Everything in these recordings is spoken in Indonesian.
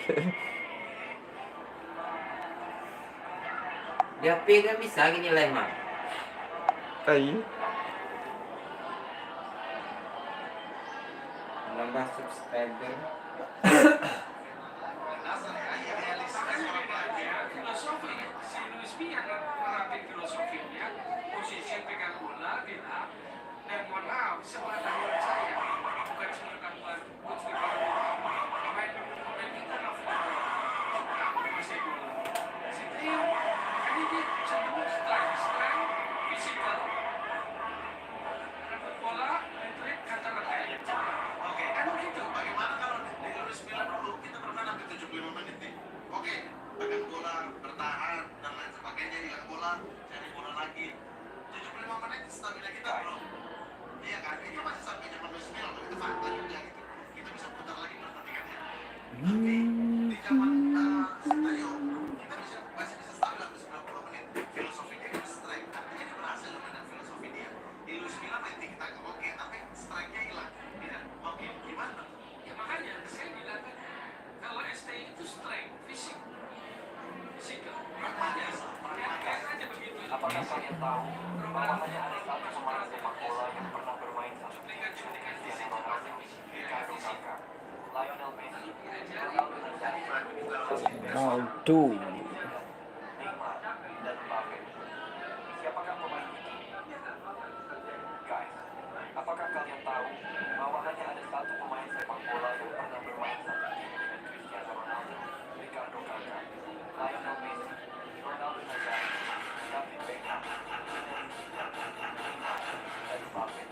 Di HP kan bisa gini lah emang. Iya. Nambah subscriber. Apakah kalian tahu bahwa hanya ada satu pemain sepak bola yang pernah bermain satu tim dengan Cristiano Ronaldo, Ricardo Kaka, Lionel Messi, Ronaldo Ronaldo. Neymar, dan Mbappe? Siapakah pemain itu? Guys, apakah kalian tahu bahwa hanya ada satu pemain sepak bola yang pernah bermain satu tim dengan Cristiano Ronaldo, Ricardo Kaka, Lionel Messi, Ronaldo Nazario, David Beckham, Neymar, dan Mbappe?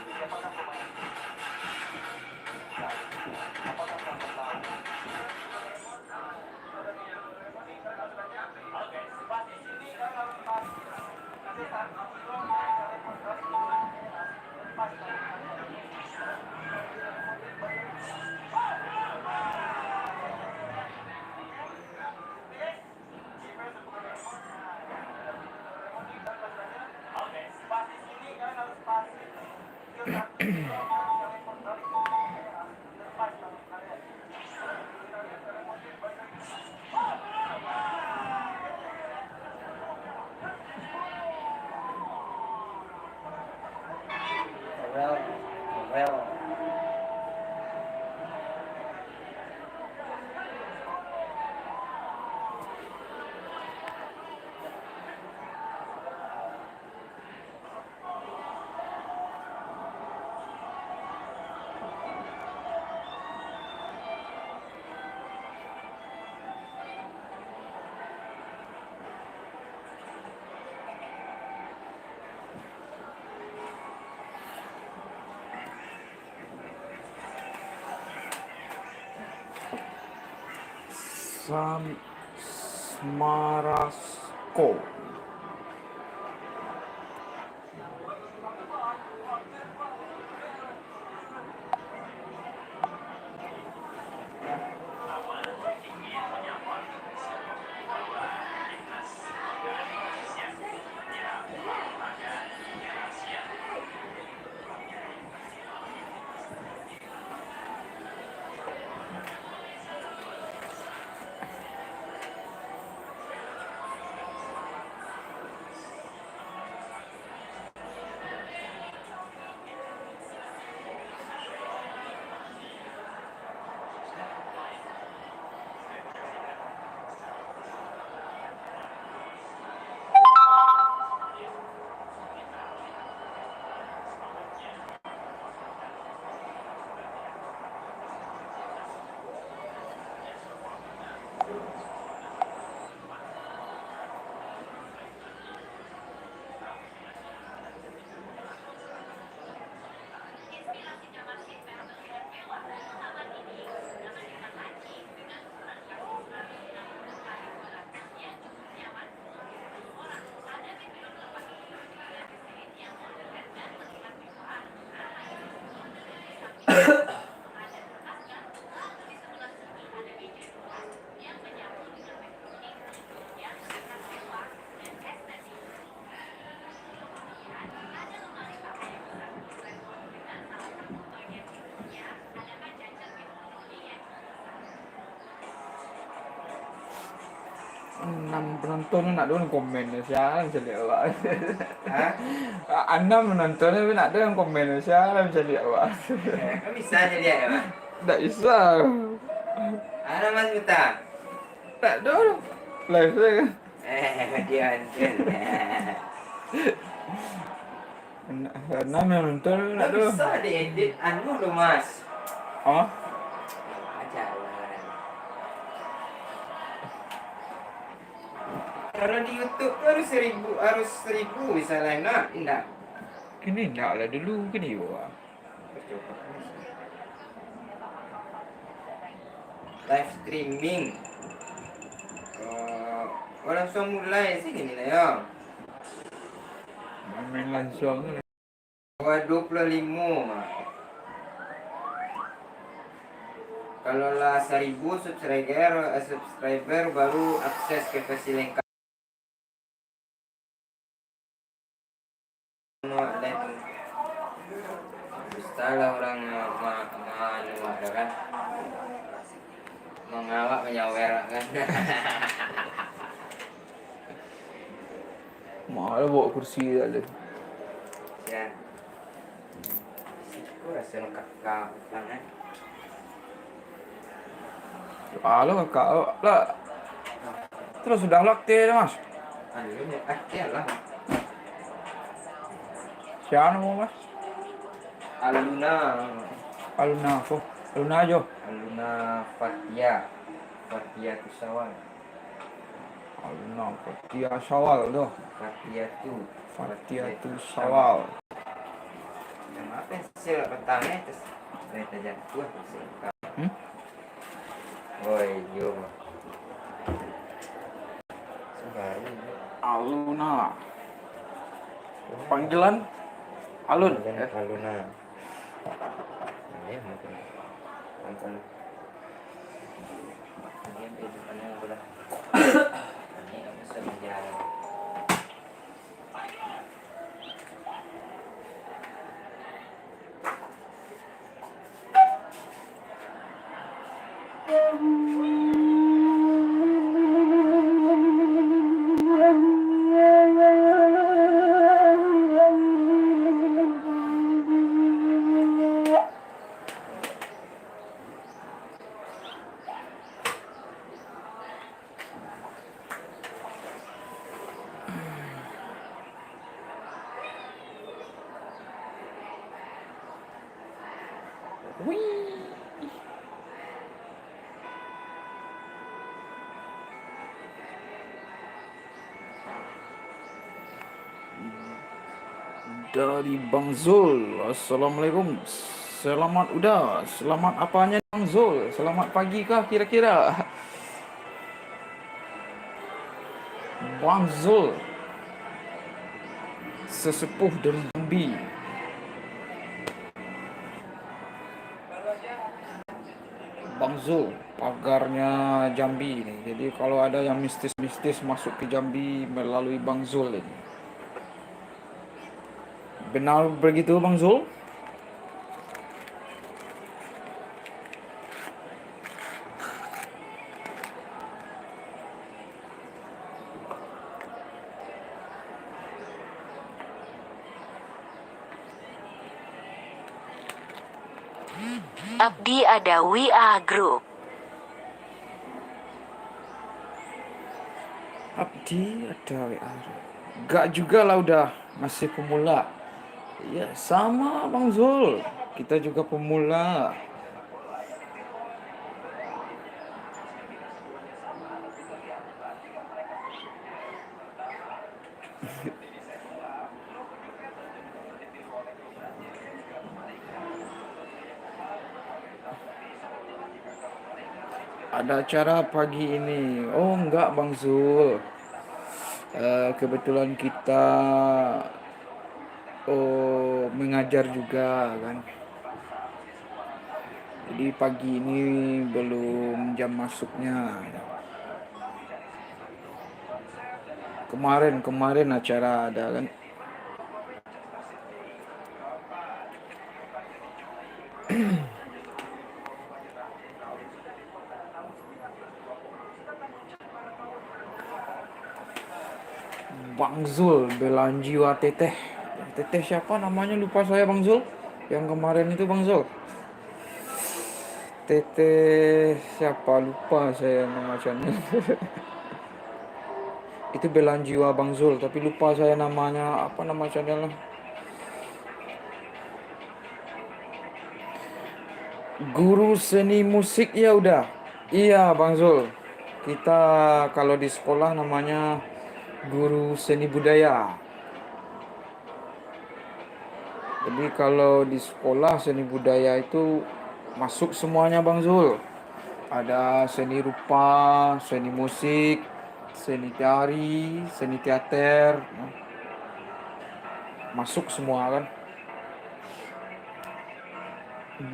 Siapakah pemain itu? Guys, apakah kalian tahu? Well. Smarasko. enam penonton nak doang komen sialan bisa lihat awak. Hah? Enam penonton tapi nak doang komen sialan bisa lihat awak. Kan bisa jadi ya, Mas? Tak bisa. Ada Mas Buta? Tak doang. Live saya kan. Dia anjir. Enam yang nonton nak Nggak doang. bisa diedit anu loh, Mas. Oh, Aja lah. Kalau di YouTube tuh harus 1000 misalnya, nah, enggak. kini nak lah dulu kini awak. Live streaming. Oh, langsung mulai sih gini lah ya. Main langsung. Oh, 25. Mak. Kalau lah 1000 subscriber baru akses ke versi lengkap. Bisalah orang ada kan mengawak menyawer kan. Malah bawa kursi tak ada. Ya. Aku rasa kakak banget. Halo kakak awak lah. Terus sudah lakte mas. Anu ya, lah. Siapa nama mas? Aluna. Aluna apa? Aluna aja. Aluna Fatia Kusawal. Aluna Fatia Sawal tu. Fatia tu Sawal. Apa sih pertama terus kita jatuh sih. Oi, yo. Sebari. Aluna. Panggilan Alun. Aluna. Ini mungkin. Mungkin. Ini kehidupannya udah. Ini bisa berjalan. Dari Bang Zul. Assalamualaikum. Selamat udah. Selamat apanya Bang Zul? Selamat pagi kah kira-kira? Bang Zul. Sesepuh dari Jambi. Bang Zul, pagarnya Jambi ini. Jadi kalau ada yang mistis-mistis masuk ke Jambi melalui Bang Zul ini. Benar begitu Bang Zul? Abdi ada WA Group. Abdi ada WA. Gak juga lah udah, masih pemula. Ya sama Bang Zul, kita juga pemula. Ada acara pagi ini. Oh enggak Bang Zul. Kebetulan kita mengajar juga kan. Jadi pagi ini belum jam masuknya. Kemarin acara ada kan. Bang Zul, belaan jiwa teteh. Teteh siapa namanya lupa saya Bang Zul. Yang kemarin itu Bang Zul. Teteh siapa lupa saya nama channel. Itu belaan jiwa Bang Zul, tapi lupa saya namanya apa nama channelnya. Guru seni musik ya udah. Iya Bang Zul. Kita kalau di sekolah namanya guru seni budaya. Jadi kalau di sekolah seni budaya itu masuk semuanya Bang Zul. Ada seni rupa, seni musik, seni tari, seni teater. Masuk semua kan.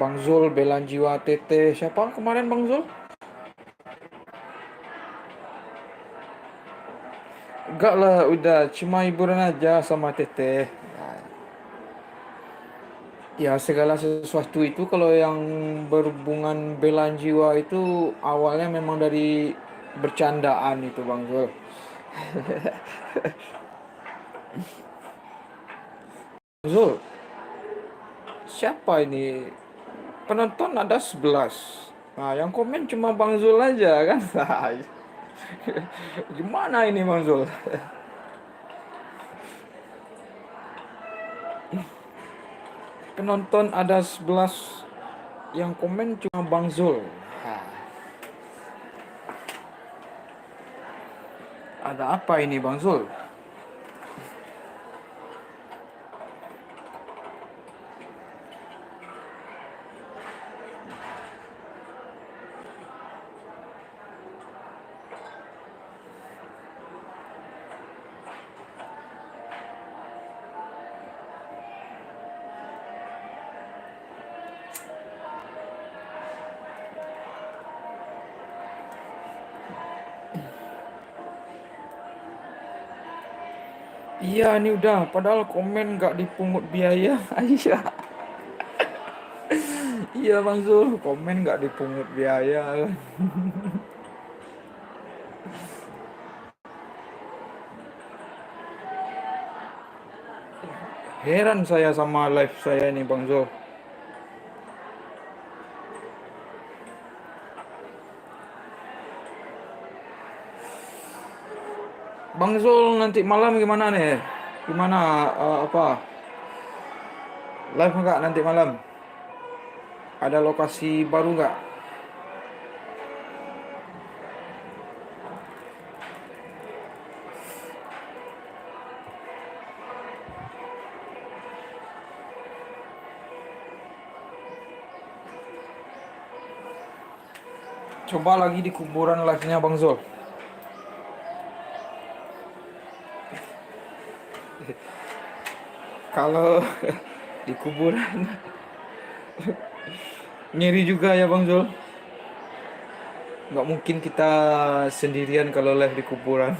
Bang Zul, belan jiwa Tete. Siapa kemarin Bang Zul? Enggak lah, udah cuma hiburan aja sama Tete. Ya segala sesuatu itu kalau yang berhubungan belan jiwa itu awalnya memang dari bercandaan itu Bang Zul. Zul, siapa ini? Penonton ada 11. Nah, yang komen cuma Bang Zul aja kan. Gimana ini Bang Zul? Penonton ada 11, yang komen cuma Bang Zul. Ada apa ini Bang Zul? Iya ini udah, padahal komen nggak dipungut biaya. Iya, iya Bang Zul, komen nggak dipungut biaya. Heran saya sama live saya ini Bang Zul. Bang Zul nanti malam gimana nih? Gimana apa? Live nggak nanti malam? Ada lokasi baru nggak? Coba lagi di kuburan live-nya Bang Zul. Kalau di kuburan ngiri juga ya Bang Zul. Nggak mungkin kita sendirian kalau live di kuburan.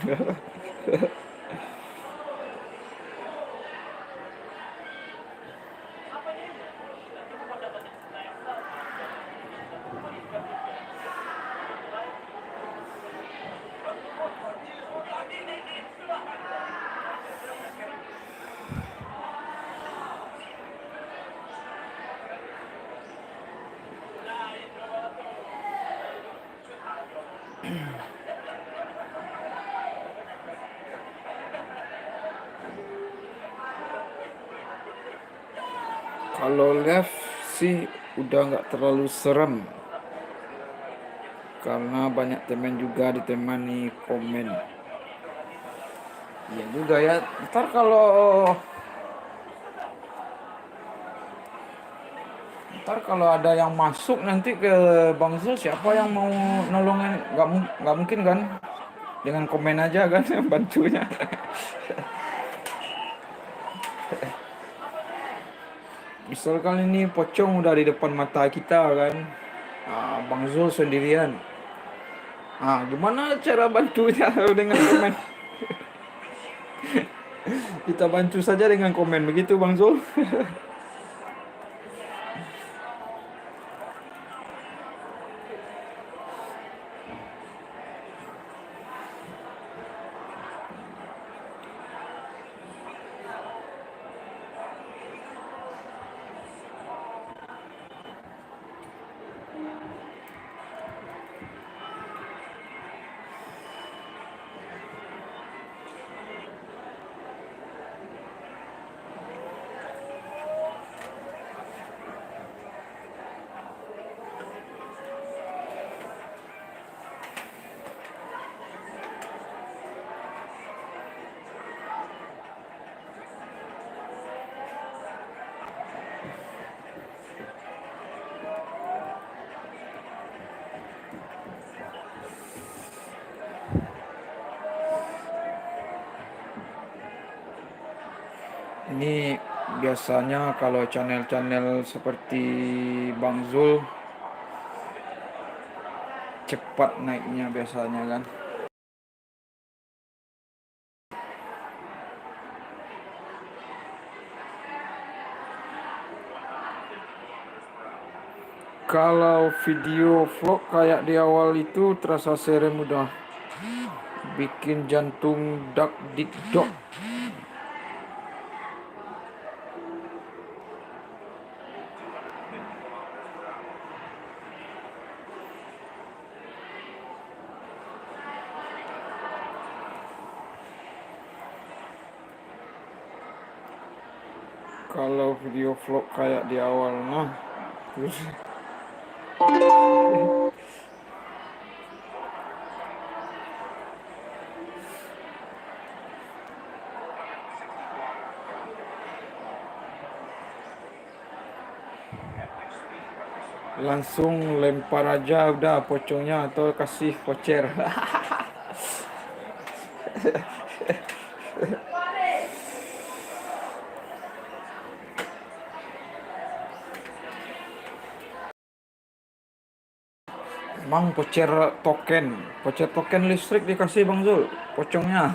Kalau live sih udah nggak terlalu serem karena banyak temen juga ditemani komen. Iya juga ya. Ntar kalau ada yang masuk nanti ke Bang Zul, siapa yang mau nolongin? Nggak mungkin kan? Dengan komen aja kan bantunya. Misalkan ini pocong udah di depan mata kita kan, Bang Zul sendirian. Gimana cara bantunya dengan komen? Kita bantu saja dengan komen begitu Bang Zul. Ini biasanya kalau channel-channel seperti Bang Zul cepat naiknya biasanya kan. Kalau video vlog kayak di awal itu terasa serem udah bikin jantung dak dik dok. Kalau video vlog kayak di awal mah terus langsung lempar aja udah pocongnya atau kasih voucher. Emang voucher token listrik dikasih Bang Zul, pocongnya.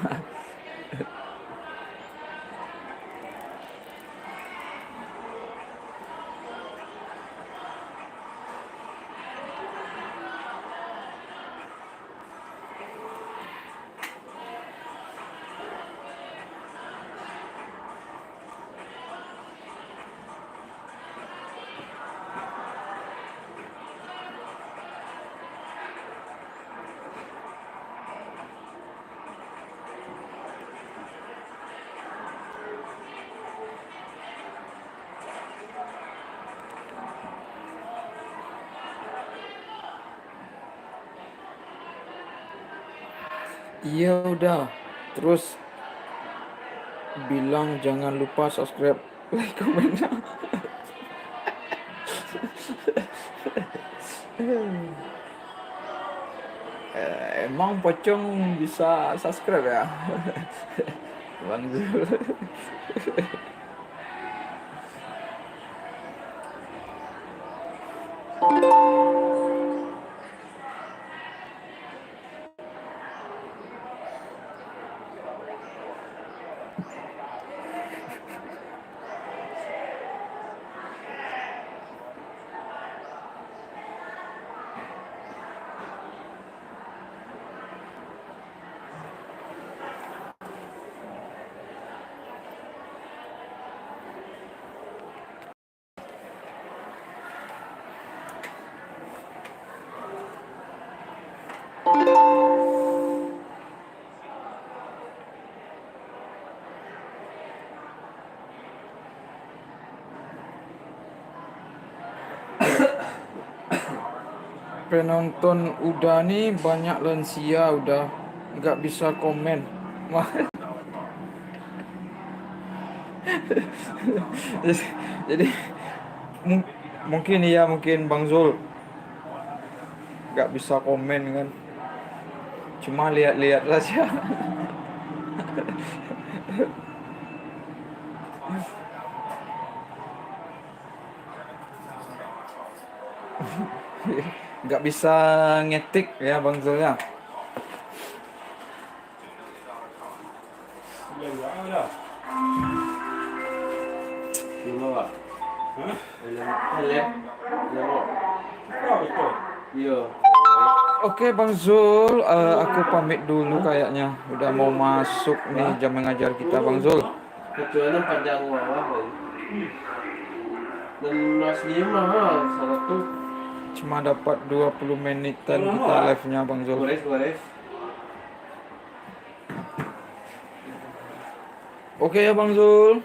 Iya udah, terus bilang jangan lupa subscribe, like, komennya. Emang pocong bisa subscribe ya? Bang Zul. Penonton udah nih banyak lansia udah nggak bisa komen. Jadi mungkin Bang Zul nggak bisa komen kan, cuma lihat-lihat saja. Nggak bisa ngetik ya Bang Zul ya. Oke Bang Zul, aku pamit dulu kayaknya. Udah mau masuk nih jam mengajar kita Bang Zul. Kecuali panjang wawah. Dan aslinya mahal, satu. Cuma dapat 20 menitan kita live-nya Bang Zul. Boleh. Oke ya Bang Zul.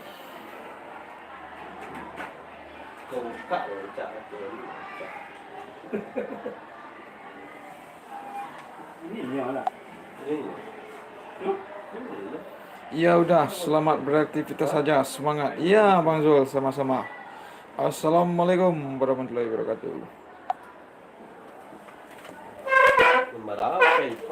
Ya udah, selamat beraktivitas saja, semangat. Iya Bang Zul, sama-sama. Assalamualaikum warahmatullahi wabarakatuh.